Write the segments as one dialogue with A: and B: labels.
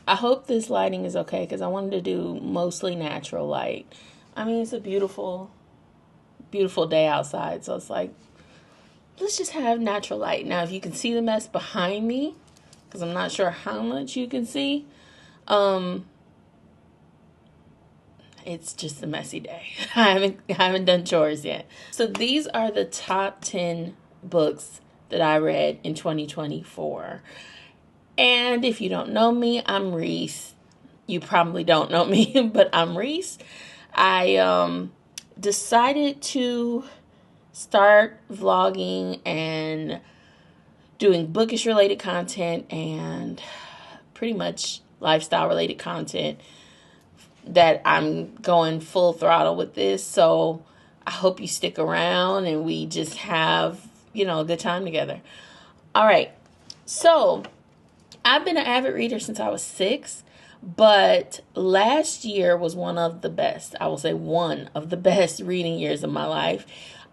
A: I hope this lighting is okay because I wanted to do mostly natural light. I mean, it's a beautiful, beautiful day outside. So it's like, let's just have natural light. Now, if you can see the mess behind me, because I'm not sure how much you can see, it's just a messy day. I haven't done chores yet. So these are the top 10 books that I read in 2024. And if you don't know me, I'm Reese. You probably don't know me, but I'm Reese. I decided to start vlogging and doing bookish related content and pretty much lifestyle related content, that I'm going full throttle with this. So I hope you stick around and we just have, a good time together. All right. So I've been an avid reader since I was 6, but last year was one of the best. I will say one of the best reading years of my life.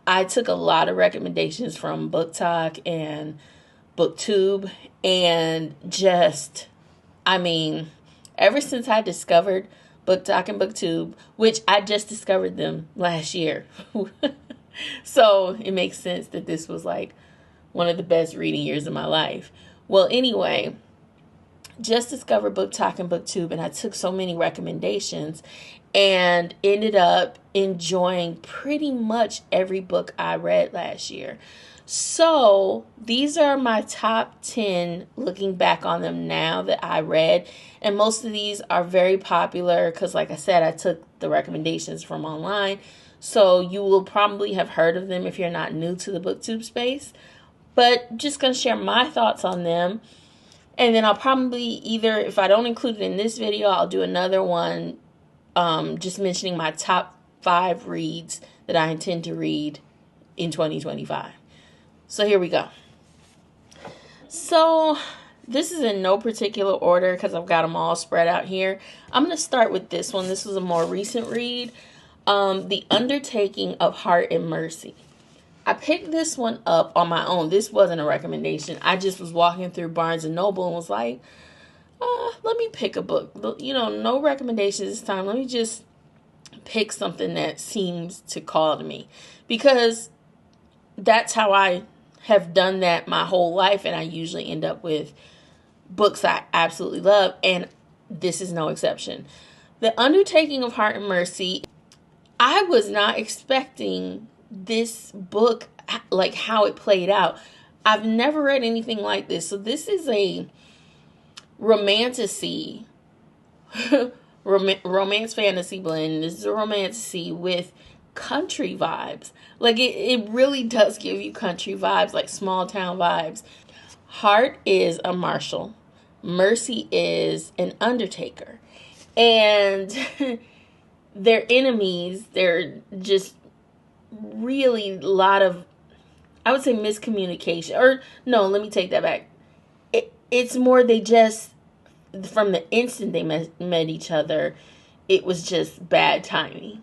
A: I took a lot of recommendations from BookTok and BookTube, and ever since I discovered BookTok and BookTube, which I just discovered them last year. So it makes sense that this was like one of the best reading years of my life. Well, anyway, just discovered BookTok and BookTube, and I took so many recommendations and ended up enjoying pretty much every book I read last year. So these are my top 10 looking back on them now that I read. And most of these are very popular because, like I said, I took the recommendations from online. So you will probably have heard of them if you're not new to the BookTube space. But just going to share my thoughts on them. And then I'll probably either, if I don't include it in this video, I'll do another one just mentioning my top 5 reads that I intend to read in 2025. So here we go. So this is in no particular order because I've got them all spread out here. I'm going to start with this one. This was a more recent read. The Undertaking of Heart and Mercy. I picked this one up on my own. This wasn't a recommendation. I just was walking through Barnes & Noble and was like, let me pick a book. No recommendations this time. Let me just pick something that seems to call to me. Because that's how I have done that my whole life, and I usually end up with books I absolutely love, and this is no exception. The Undertaking of Heart and Mercy, I was not expecting this book, like how it played out. I've never read anything like this. So this is a romantasy, romance fantasy blend. This is a romantasy with country vibes. Like it really does give you country vibes, like small town vibes. Heart is a marshal. Mercy is an undertaker. And they're enemies. They're just really a lot of, I would say, miscommunication. Or no, let me take that back. It's more they just, from the instant they met each other, it was just bad timing.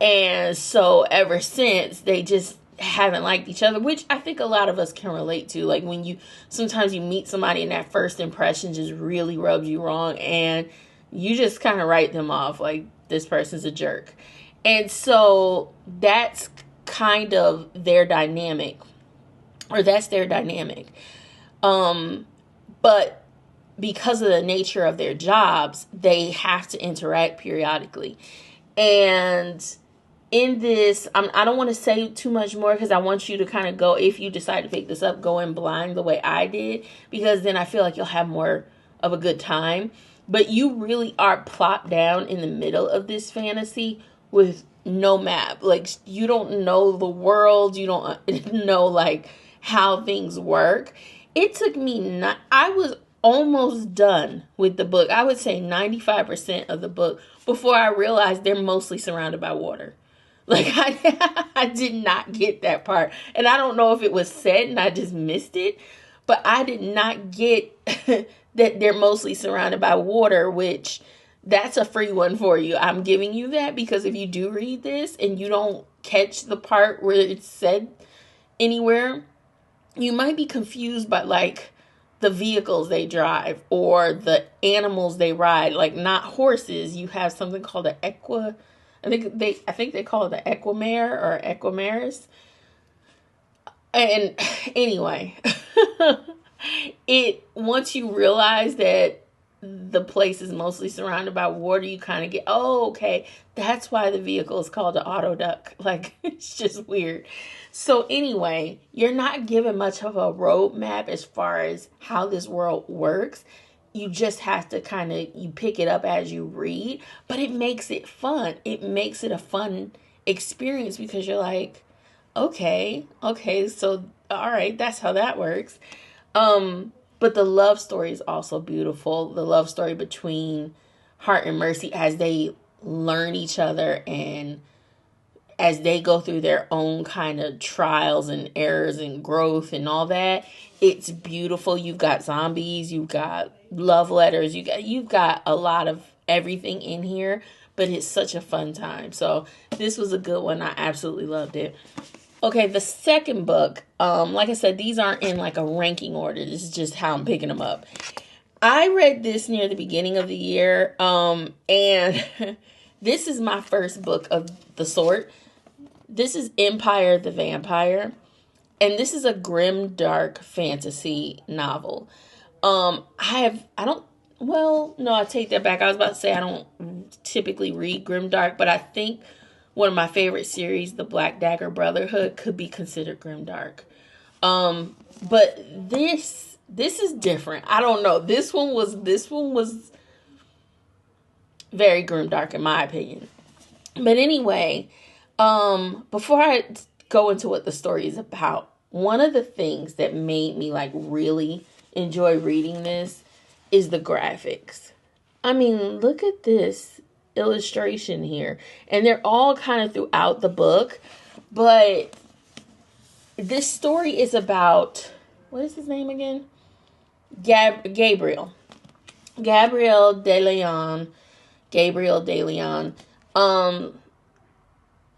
A: And so ever since, they just haven't liked each other, which I think a lot of us can relate to. Like when sometimes you meet somebody and that first impression just really rubs you wrong and you just kind of write them off like this person's a jerk. And so that's kind of their dynamic, or that's their dynamic. But because of the nature of their jobs, they have to interact periodically. And in this, I don't want to say too much more because I want you to kind of go, if you decide to pick this up, go in blind the way I did, because then I feel like you'll have more of a good time. But you really are plopped down in the middle of this fantasy with no map. Like, you don't know the world. You don't know, like, how things work. It took me, I was almost done with the book. I would say 95% of the book before I realized they're mostly surrounded by water. Like, I did not get that part. And I don't know if it was said and I just missed it, but I did not get that they're mostly surrounded by water, which that's a free one for you. I'm giving you that because if you do read this and you don't catch the part where it's said anywhere, you might be confused by, like, the vehicles they drive or the animals they ride. Like, not horses. You have something called an I think they call it the equimare or equimaris. And anyway, once you realize that the place is mostly surrounded by water, you kind of get, oh, okay, that's why the vehicle is called an auto duck. Like, it's just weird. So anyway, you're not given much of a roadmap as far as how this world works. You just have to you pick it up as you read, but it makes it fun. It makes it a fun experience because you're like, okay, so all right, that's how that works. But the love story is also beautiful. The love story between Hart and Mercy as they learn each other and as they go through their own kind of trials and errors and growth and all that. It's beautiful. You've got zombies, you've got love letters, you've got a lot of everything in here, but it's such a fun time. So this was a good one. I absolutely loved it. Okay, the second book, like I said, these aren't in like a ranking order. This is just how I'm picking them up. I read this near the beginning of the year, and this is my first book of the sort. This is Empire the Vampire, and this is a grim, dark fantasy novel. I take that back. I was about to say I don't typically read grim, dark, but I think one of my favorite series, The Black Dagger Brotherhood, could be considered grimdark. But this is different. I don't know. This one was very grimdark in my opinion. But anyway, before I go into what the story is about, one of the things that made me like really enjoy reading this is the graphics. I mean, look at this illustration here, and they're all kind of throughout the book, but this story is about, what is his name again? Gabriel De Leon.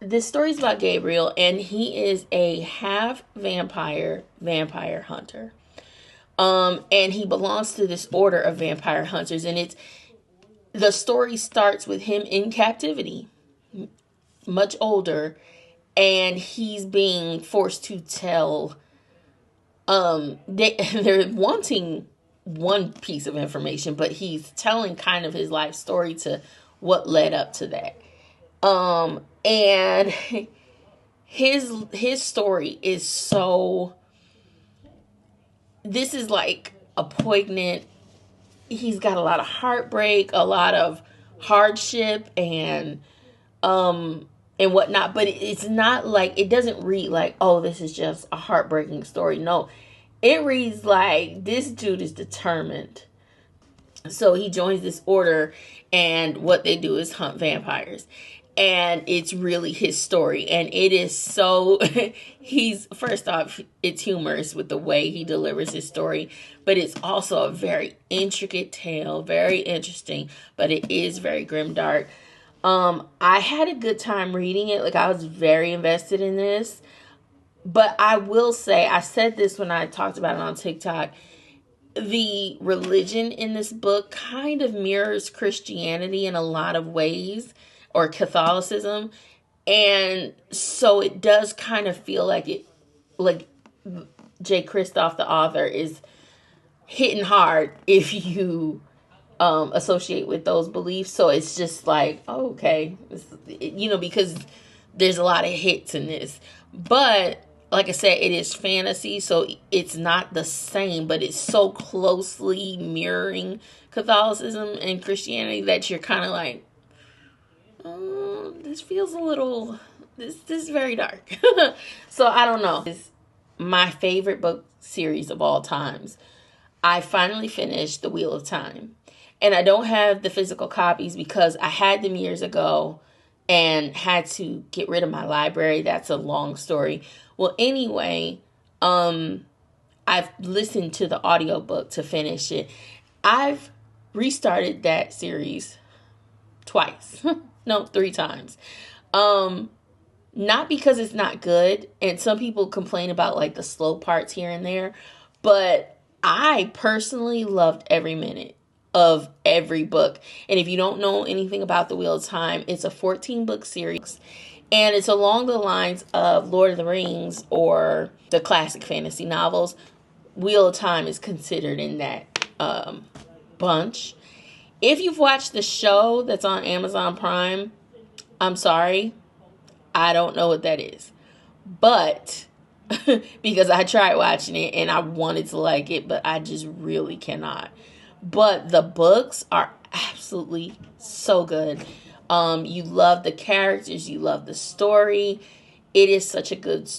A: This story is about Gabriel, and he is a half vampire hunter, and he belongs to this order of vampire hunters, and the story starts with him in captivity, much older, and he's being forced to tell, they're wanting one piece of information, but he's telling kind of his life story to what led up to that. And his story is so, this is like a poignant, he's got a lot of heartbreak, a lot of hardship and whatnot, but it's not like, it doesn't read like, oh, this is just a heartbreaking story. No, it reads like this dude is determined. So he joins this order, and what they do is hunt vampires. And it's really his story. And it is so, first off, it's humorous with the way he delivers his story. But it's also a very intricate tale, very interesting. But it is very grimdark. I had a good time reading it. Like, I was very invested in this. But I will say, I said this when I talked about it on TikTok, the religion in this book kind of mirrors Christianity in a lot of ways, or Catholicism. And so it does kind of feel like Jay Kristoff, the author, is hitting hard if you associate with those beliefs. So it's just like, oh, okay, because there's a lot of hits in this. But like I said, it is fantasy, so it's not the same, but it's so closely mirroring Catholicism and Christianity that you're kind of like, oh, this feels a little, this is very dark. So I don't know. It's my favorite book series of all times. I finally finished The Wheel of Time. And I don't have the physical copies because I had them years ago and had to get rid of my library. That's a long story. Well, anyway, I've listened to the audiobook to finish it. I've restarted that series twice. No, 3 times. Not because it's not good, and some people complain about like the slow parts here and there, but I personally loved every minute of every book. And if you don't know anything about The Wheel of Time, it's a 14-book series. And it's along the lines of Lord of the Rings or the classic fantasy novels. Wheel of Time is considered in that bunch. If you've watched the show that's on Amazon Prime, I'm sorry, I don't know what that is. But because I tried watching it and I wanted to like it, but I just really cannot. But the books are absolutely so good. You love the characters, you love the story. It is such a good.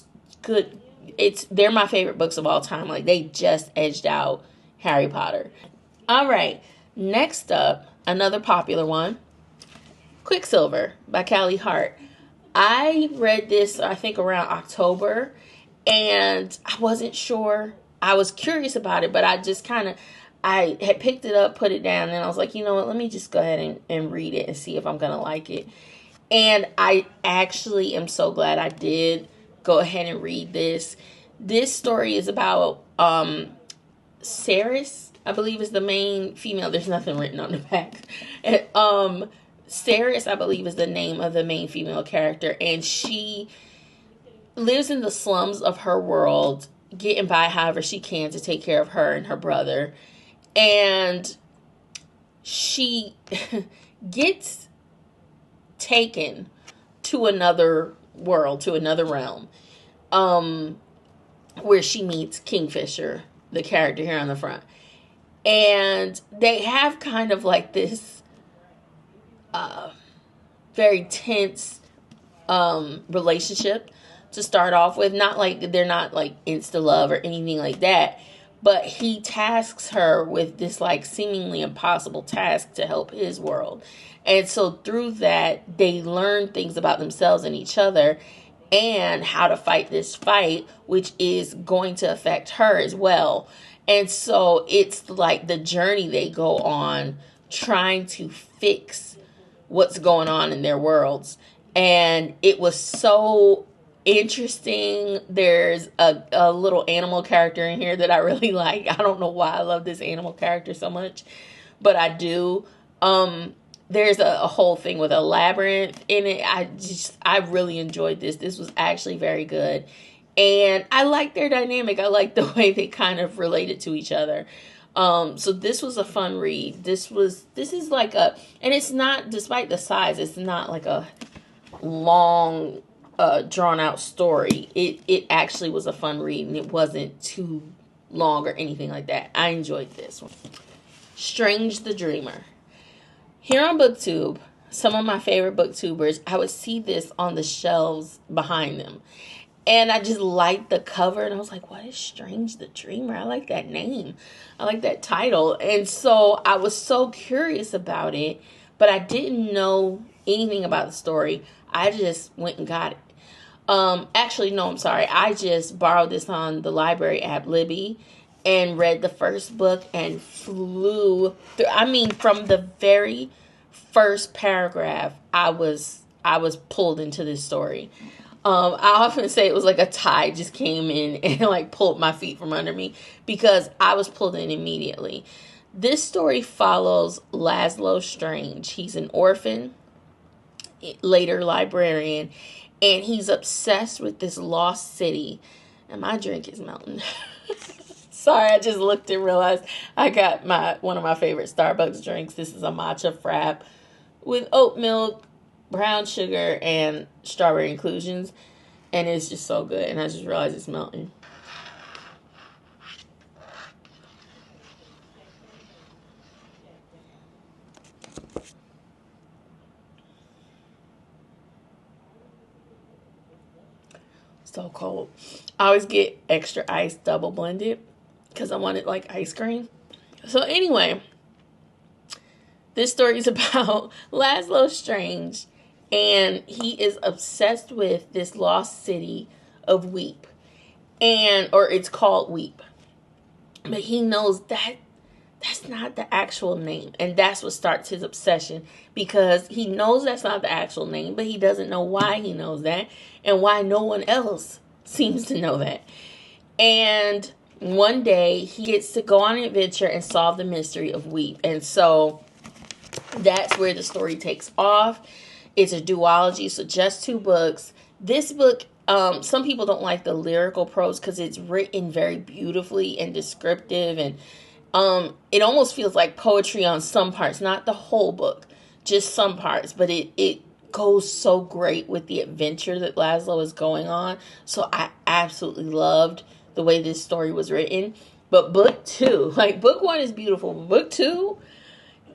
A: They're my favorite books of all time. Like, they just edged out Harry Potter. All right, next up, another popular one, Quicksilver by Callie Hart. I read this, I think, around October, and I wasn't sure. I was curious about it, but I had picked it up, put it down, and I was like, you know what, let me just go ahead and read it and see if I'm going to like it. And I actually am so glad I did go ahead and read this. This story is about Ceres, I believe, is the main female. There's nothing written on the back. Ceres, I believe, is the name of the main female character, and she lives in the slums of her world, getting by however she can to take care of her and her brother. And she gets taken to another world, to another realm, where she meets Kingfisher, the character here on the front. And they have kind of like this very tense relationship to start off with. Not like they're not like insta love or anything like that, but he tasks her with this like seemingly impossible task to help his world. And so through that, they learn things about themselves and each other and how to fight this fight, which is going to affect her as well. And so it's like the journey they go on trying to fix what's going on in their worlds. And it was so interesting. There's a little animal character in here that I really like. I don't know why I love this animal character so much, but I do. There's a whole thing with a labyrinth in it. I really enjoyed this. This was actually very good. And I like their dynamic. I like the way they kind of related to each other. So this was a fun read. This is like and it's not, despite the size, it's not like a long, drawn out story. It actually was a fun read, and it wasn't too long or anything like that. I enjoyed this one. Strange the Dreamer. Here on BookTube, some of my favorite BookTubers, I would see this on the shelves behind them. And I just liked the cover, and I was like, what is Strange the Dreamer? I like that name. I like that title. And so I was so curious about it, but I didn't know anything about the story. I just went and got it. Actually, no, I'm sorry. I just borrowed this on the library app, Libby, and read the first book and flew through. I mean, from the very first paragraph, I was pulled into this story. I often say it was like a tide just came in and like pulled my feet from under me, because I was pulled in immediately. This story follows Laszlo Strange. He's an orphan, later librarian, and he's obsessed with this lost city. And my drink is melting. Sorry, I just looked and realized I got one of my favorite Starbucks drinks. This is a matcha frap with oat milk, brown sugar, and strawberry inclusions. And it's just so good. And I just realized it's melting. So cold. I always get extra ice double blended because I want it like ice cream. So anyway, this story is about Laszlo Strange, and he is obsessed with this lost city of Weep, or it's called Weep, but he knows that that's not the actual name, and that's what starts his obsession, because he knows that's not the actual name, but he doesn't know why he knows that and why no one else seems to know that. And one day he gets to go on an adventure and solve the mystery of Weep. And so that's where the story takes off. It's a duology, so just 2 books. This book, some people don't like the lyrical prose because it's written very beautifully and descriptive, and it almost feels like poetry on some parts, not the whole book, just some parts, but it goes so great with the adventure that Laszlo is going on. So I absolutely loved the way this story was written. But book 2, like book 1 is beautiful, but book 2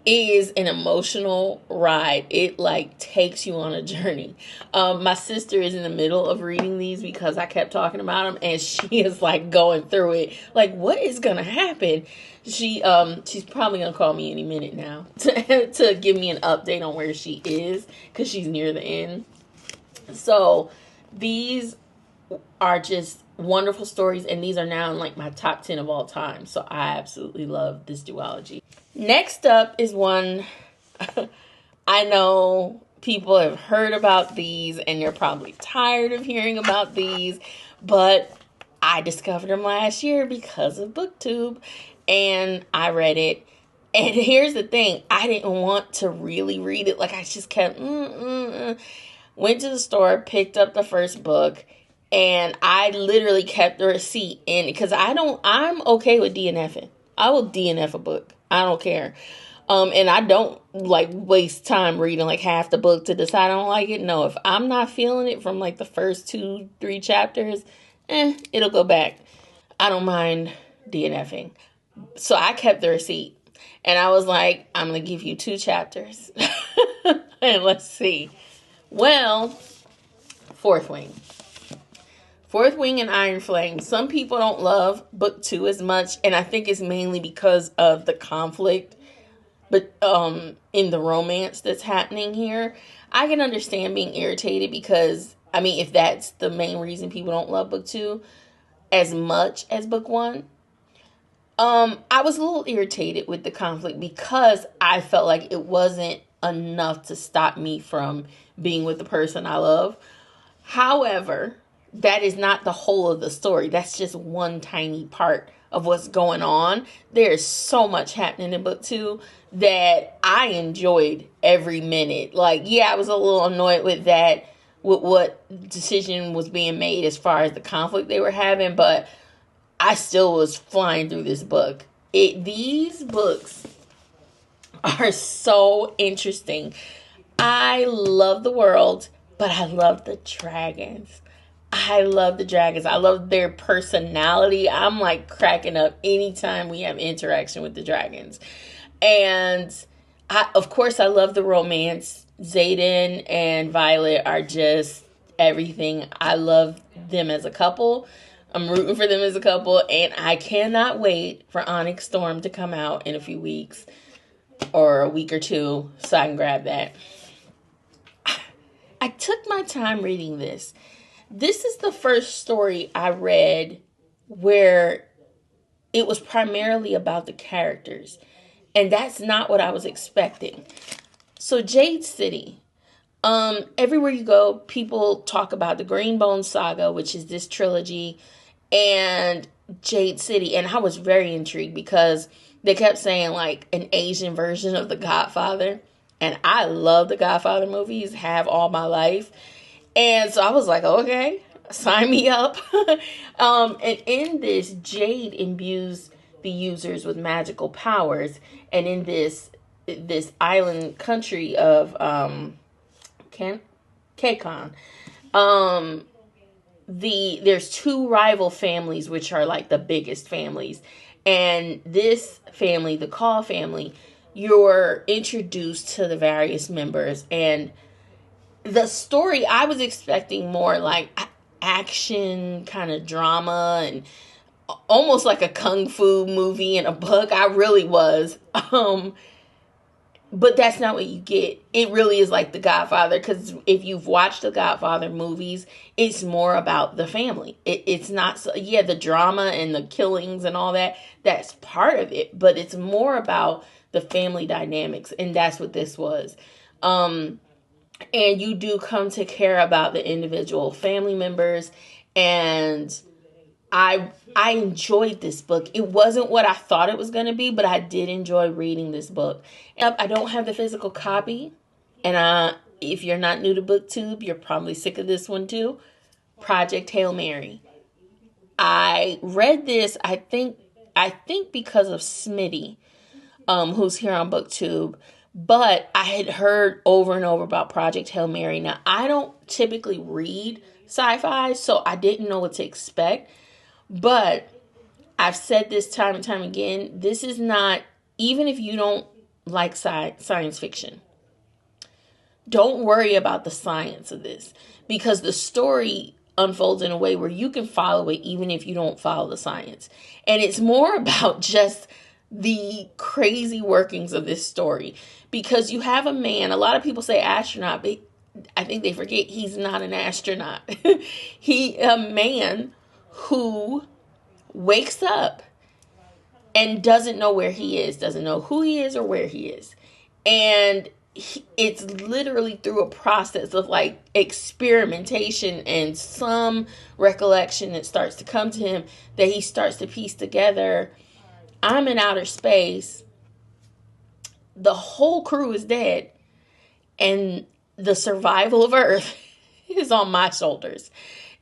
A: is an emotional ride. It like takes you on a journey. My sister is in the middle of reading these because I kept talking about them, and she is like going through it. Like, what is gonna happen? She's probably gonna call me any minute now to give me an update on where she is because she's near the end. So these are just wonderful stories, and these are now in like my top 10 of all time. So I absolutely love this duology. Next up is one I know people have heard about these and you're probably tired of hearing about these, but I discovered them last year because of BookTube and I read it. And here's the thing, I didn't want to really read it. Like I just kept, went to the store, picked up the first book, and I literally kept the receipt in because I'm okay with DNFing. I will DNF a book. I don't care. And I don't like waste time reading like half the book to decide I don't like it. No, if I'm not feeling it from like the first 2-3 chapters, it'll go back. I don't mind DNFing. So I kept the receipt. And I was like, I'm going to give you 2 chapters. And let's see. Well, Fourth Wing. Fourth Wing and Iron Flame. Some people don't love book 2 as much, and I think it's mainly because of the conflict, but in the romance that's happening here. I can understand being irritated because, I mean, if that's the main reason people don't love book 2 as much as book 1, I was a little irritated with the conflict because I felt like it wasn't enough to stop me from being with the person I love. However, that is not the whole of the story. That's just one tiny part of what's going on. There's so much happening in book 2 that I enjoyed every minute. Like, yeah, I was a little annoyed with that, with what decision was being made as far as the conflict they were having, but I still was flying through this book. These books are so interesting. I love the world, but I love the dragons. I love the dragons. I love their personality. I'm like cracking up anytime we have interaction with the dragons. And of course, I love the romance. Xaden and Violet are just everything. I love them as a couple. I'm rooting for them as a couple. And I cannot wait for Onyx Storm to come out in a few weeks or a week or 2 so I can grab that. I took my time reading this. This is the first story I read where it was primarily about the characters. And that's not what I was expecting. So Jade City. Everywhere you go, people talk about the Greenbone Saga, which is this trilogy, and Jade City. And I was very intrigued because they kept saying like an Asian version of The Godfather. And I love the Godfather movies, have all my life. And so I was like, okay, sign me up. And in this, Jade imbues the users with magical powers. And in this island country of Kekon, there's 2 rival families, which are like the biggest families. And this family, the Call family, you're introduced to the various members. And the story, I was expecting more like action kind of drama and almost like a kung fu movie in a book. I really was. But that's not what you get. It really is like The Godfather, because if you've watched the Godfather movies, it's more about the family. It's not, so, yeah, the drama and the killings and all that, that's part of it, but it's more about the family dynamics, and that's what this was. And you do come to care about the individual family members, and I enjoyed this book. It wasn't what I thought it was going to be, but I did enjoy reading this book. I don't have the physical copy, and if you're not new to BookTube, you're probably sick of this one too. Project Hail Mary. I read this, I think because of Smitty, who's here on BookTube. But I had heard over and over about Project Hail Mary. Now, I don't typically read sci-fi, so I didn't know what to expect. But I've said this time and time again, this is not, even if you don't like science fiction, don't worry about the science of this, because the story unfolds in a way where you can follow it even if you don't follow the science. And it's more about just the crazy workings of this story, because you have a man, a lot of people say astronaut, but I think they forget he's not an astronaut. A man who wakes up and doesn't know where he is, doesn't know who he is or where he is. And it's literally through a process of like experimentation and some recollection that starts to come to him that he starts to piece together, I'm in outer space, the whole crew is dead, and the survival of Earth is on my shoulders.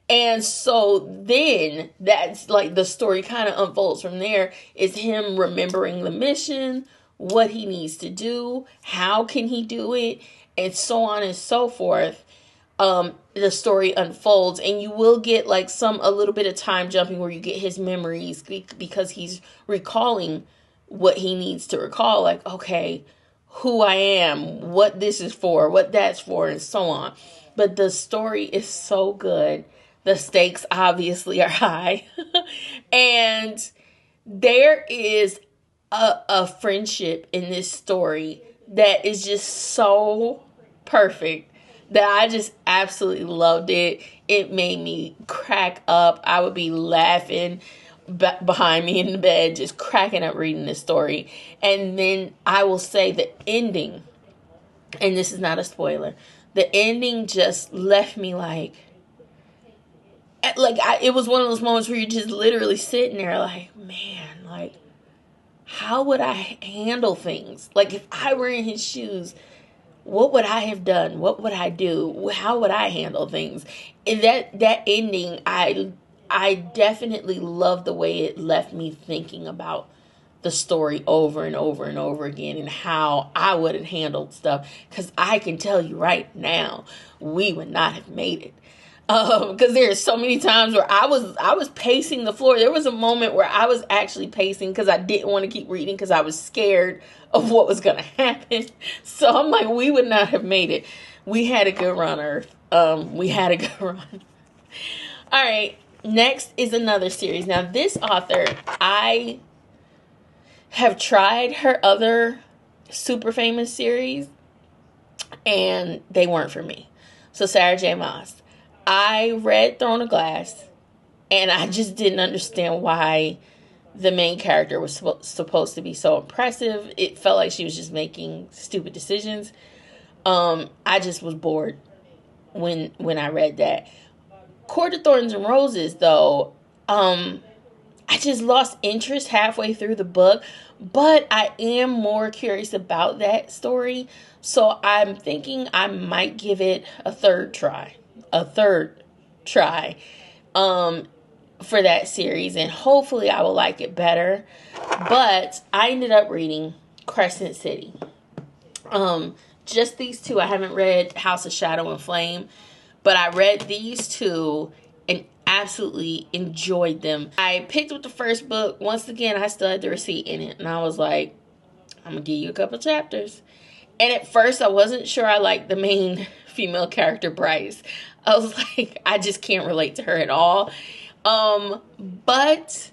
A: And so then that's like the story kind of unfolds from there, is him remembering the mission, what he needs to do, how can he do it, and so on and so forth. The story unfolds, and you will get like a little bit of time jumping where you get his memories because he's recalling what he needs to recall, like, okay, who I am, what this is for, what that's for, and so on. But the story is so good. The stakes obviously are high. And there is a friendship in this story that is just so perfect that I just absolutely loved it. It made me crack up. I would be laughing behind me in the bed, just cracking up reading this story. And then I will say the ending, and this is not a spoiler, the ending just left me it was one of those moments where you're just literally sitting there like, man, like, how would I handle things? Like, if I were in his shoes, what would I have done? What would I do? How would I handle things? And that ending, I definitely love the way it left me thinking about the story over and over and over again, and how I would have handled stuff. Because I can tell you right now, we would not have made it. Because there's so many times where I was pacing the floor. There was a moment where I was actually pacing because I didn't want to keep reading because I was scared of what was going to happen. So I'm like, we would not have made it. We had a good run, Earth. We had a good run. All right. Next is another series. Now, this author, I have tried her other super famous series, and they weren't for me. So, Sarah J. Maas. I read Throne of Glass, and I just didn't understand why the main character was supposed to be so impressive. It felt like she was just making stupid decisions. I just was bored when I read that. Court of Thorns and Roses, though, I just lost interest halfway through the book, but I am more curious about that story, so I'm thinking I might give it a third try for that series, and hopefully I will like it better. But I ended up reading Crescent City. Just these two. I haven't read House of Shadow and Flame, but I read these two and absolutely enjoyed them. I picked up the first book. Once again, I still had the receipt in it, and I was like, I'm gonna give you a couple chapters. And at first, I wasn't sure I liked the main female character, Bryce. I was like, I just can't relate to her at all. But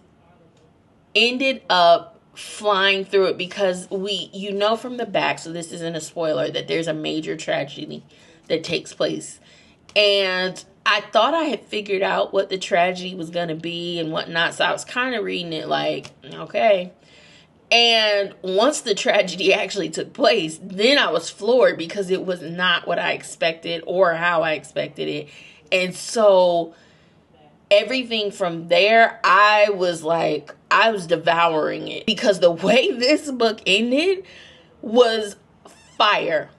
A: ended up flying through it because from the back, so this isn't a spoiler, that there's a major tragedy that takes place. And I thought I had figured out what the tragedy was going to be and whatnot. So I was kind of reading it like, okay. And once the tragedy actually took place, then I was floored because it was not what I expected or how I expected it. And so everything from there, I was devouring it, because the way this book ended was fire.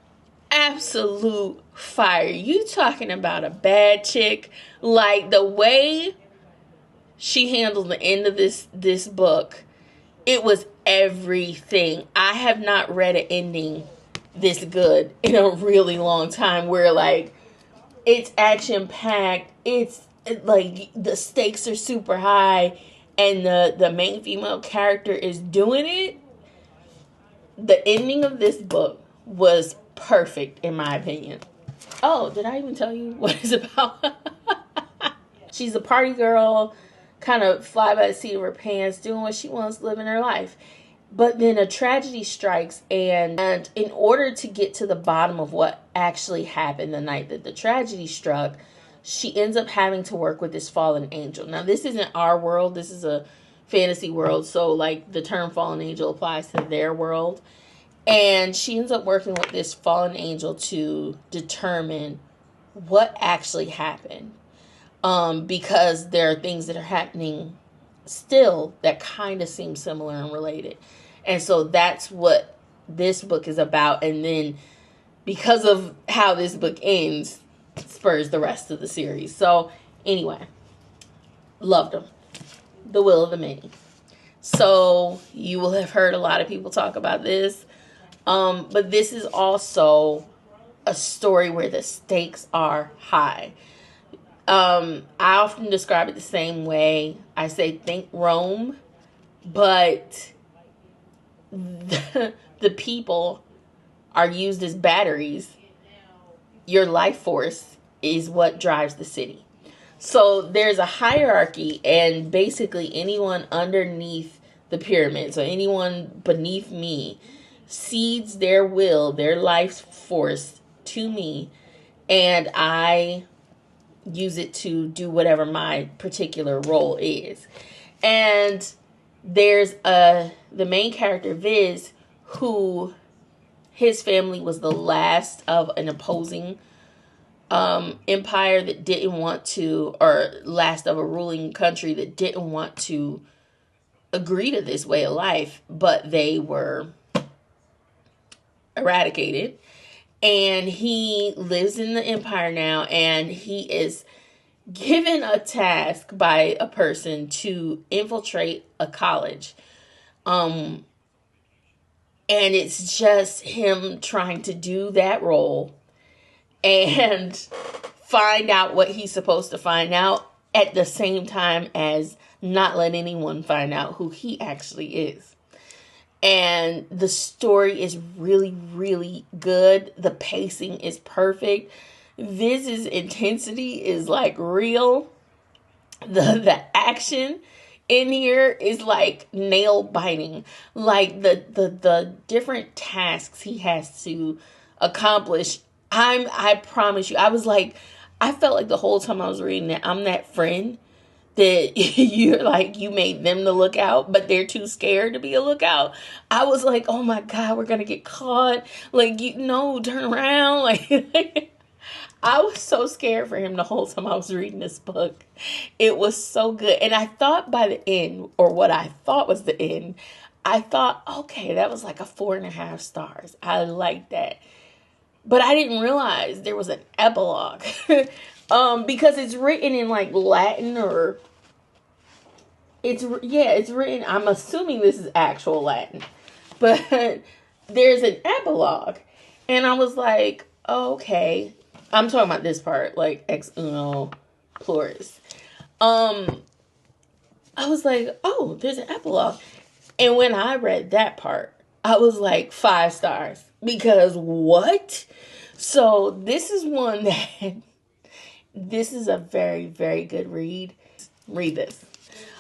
A: Absolute fire. You talking about a bad chick. Like, the way she handled the end of this book, it was everything. I have not read an ending this good in a really long time, where like it's action packed, it's like the stakes are super high, and the main female character is doing it. The ending of this book was perfect, in my opinion. Oh, did I even tell you what it's about? She's a party girl, kind of fly by the seat of her pants, doing what she wants, living her life. But then a tragedy strikes, and in order to get to the bottom of what actually happened the night that the tragedy struck, she ends up having to work with this fallen angel. Now, this isn't our world. This is a fantasy world. So, like, the term fallen angel applies to their world. And she ends up working with this fallen angel to determine what actually happened. Because there are things that are happening still that kind of seem similar and related. And so that's what this book is about. And then because of how this book ends, spurs the rest of the series. So anyway, loved them. The Will of the Many. So you will have heard a lot of people talk about this. But this is also a story where the stakes are high. I often describe it the same way. I say, think Rome, but the people are used as batteries. Your life force is what drives the city. So there's a hierarchy, and basically anyone underneath the pyramid, so anyone beneath me, cedes their will, their life force to me, and I use it to do whatever my particular role is. And there's the main character, Viz, who his family was the last of an opposing empire that didn't want to, or last of a ruling country that didn't want to agree to this way of life, but they were eradicated. And he lives in the empire now, and he is given a task by a person to infiltrate a college. And it's just him trying to do that role and find out what he's supposed to find out, at the same time as not let anyone find out who he actually is. And the story is really, really good. The pacing is perfect. Viz's intensity is like real. The action in here is like nail biting. Like the different tasks he has to accomplish. I promise you, I felt like the whole time I was reading that I'm that friend that you made them the lookout, but they're too scared to be a lookout. I was like, oh my God, we're gonna get caught. Like, turn around. Like, I was so scared for him the whole time I was reading this book. It was so good. And I thought by the end, or what I thought was the end, I thought, okay, that was like a 4.5 stars. I like that. But I didn't realize there was an epilogue. Because it's written in like Latin, or it's written, I'm assuming this is actual Latin, but there's an epilogue, and I was like, okay, I'm talking about this part, like ex uno pluribus. I was like, oh, there's an epilogue, and when I read that part, I was like 5 stars, because what? So this is one that. This is a very, very good read. Read this.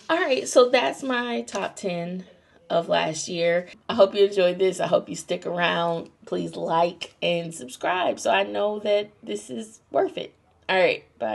A: All right, so that's my top 10 of last year. I hope you enjoyed this. I hope you stick around. Please like and subscribe so I know that this is worth it. All right, bye.